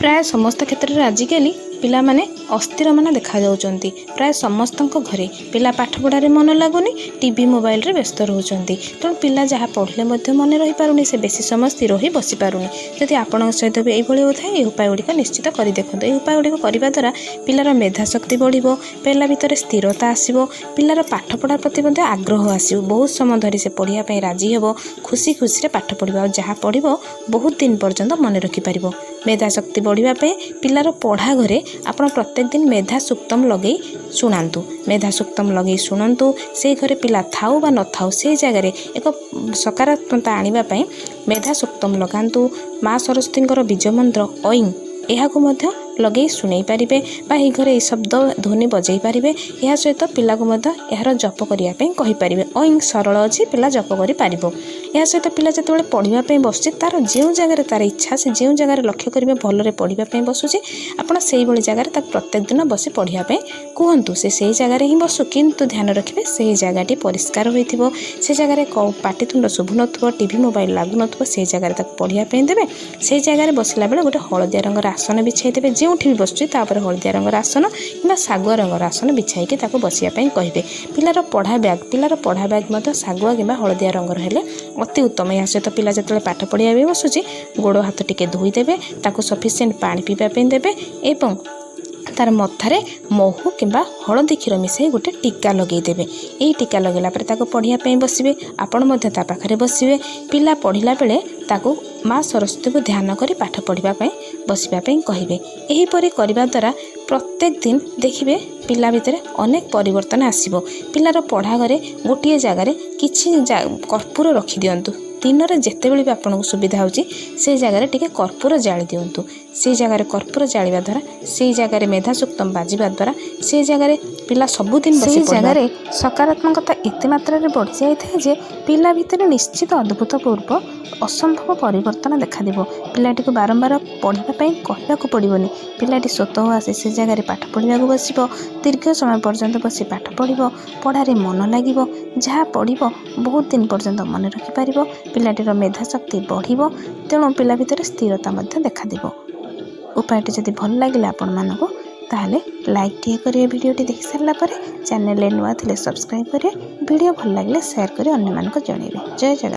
प्राय समस्त क्षेत्र में आजिकल पिला माने अस्थिर मन देखा जाउचंती। प्राय समस्त घरे पिला पाठ पढ़ारे मन लगुनि, टीवी मोबाइल रे व्यस्त रहउचंती। तेणु पिला जहाँ पढ़ले मध्य मन रही पारुनी, से बेसी समय स्थिर ही बसी पारुनी। जदि आपन सहित भी एभली होता है, उपाय गुड़िक निश्चित कर देखते। यह उपाय गुड़िक करने द्वारा पिलार मेधा शक्ति बढ़िबो, पिला भितर स्थिरता आसीबो, पिलार पाठ पढ़ा प्रति मध्य आग्रह आसीबो। बहुत समय धरी से पढ़िया पई राजी हेबो, खुशी खुशी रे पाठ पढ़िबो, जहाँ पढ़िबो बहुत दिन पर्यंत मन रखि पारिबो। मेधा शक्ति बढ़िबा पे पिलार पढ़ा घरे आपण प्रत्येक दिन मेधा सूक्तम लगे शुणातु। मेधा सूक्तम लगे शुणु, से घरे पिला थाउ बा न थाउ, से जगह एक सकारात्मकता आने मेधा सूक्तम लगातु। माँ सरस्वती बीज मंत्र ऐं यहाकू मध्य लगे शुणई पारे, यही घरे ये शब्द ध्वनि बजई पारे। यह सहित पिला को मध्य यार जप करने कहींपारे। ऐं सरल अच्छी पिला जप कर। यह सहित पिला जिते पढ़ाई बसुचे, तार जो जगह तार इच्छा, से जो जगह लक्ष्य करेंगे भलरे पढ़ाई बसुचे, आपड़ से जगह प्रत्येक दिन बसी पढ़ाई कहतु। से जगह ही बसु, किंतु ध्यान रखिए से जगह परिष्कार हो, से जगह पाटितुंड शुभु नथुव, टीवी मोबाइल लागू नथुव, से जगह पढ़ाई देवे। से जगह बसला बेले गोटे हलदिया रंगर आसन बिछाई देवे। जो बसुची हलदिया रंगर आसन कि सागुआ रंगर आसन बिछाई बसापी कहे। पिलार पढ़ा बैग सागुआ कि हलदिया रंगर हेले अति उत्तम। या सहित पिला जो पाठ पढ़िया भी बसुची, गोड़ हाथ टिके धोईदेवे, सफिसीयंट पानी पीवाई देवे एवं तार मथारे महू किंबा हलदी क्षीर मिसाई गोटे टीका लगेदेवे। यही टीका लगेला पढ़ाई बसवे, आपण मध्य ता पाखरे बसवे। पिला पढ़िला बेले ताकू माँ सरस्वती को ध्यान करी पाठ पढ़ाई बसापी कहे। यहीपरि करने द्वारा प्रत्येक दिन देखिए पिला भितर अनेक परिवर्तन आसीबो। पिलार पढ़ा घरे गोटे जगार किछि कर्पूर रखी दियंतु। दिन में जिते भी आपको सुविधा होची, से जगह टिके कर्पूर जाली दिंतु। से जगह कर्पूर जालिबा द्वारा, से जगह मेधा सूक्तम बाजिबा द्वारा, से जगह पिला सबुदिन बसी जगह सकारात्मकता एते मात्रा रे बढ़ी जाए जे पिला भितर निश्चित अद्भुतपूर्व असंभव परिवर्तन देखा दिबो। पिलाटी को बारंबार पढ़ाई कहवाक पड़ोनी। पिलाटी स्वतः आसे से जगह पाठ पढ़ा बसब, दीर्घ समय पर्यंत बसी पाठ पढ़, पढ़ारे मन लगे, जहाँ पढ़ बहुत दिन पर्यंत मन रखिपार। पिलाटीर मेधा शक्ति बढ़िबो, तेणु पिला भितर स्थिरता मध्य देखा दिबो। उपायटी जदि भल लगे आपण मानक, ताहले लाइक टिए करिए। वीडियोटी देखि सारला परे चैनल नुआ थिले सब्सक्राइब करिए। वीडियो भल लगे शेयर करिए, अन्य मानक जणाइबे। जय जगन्नाथ।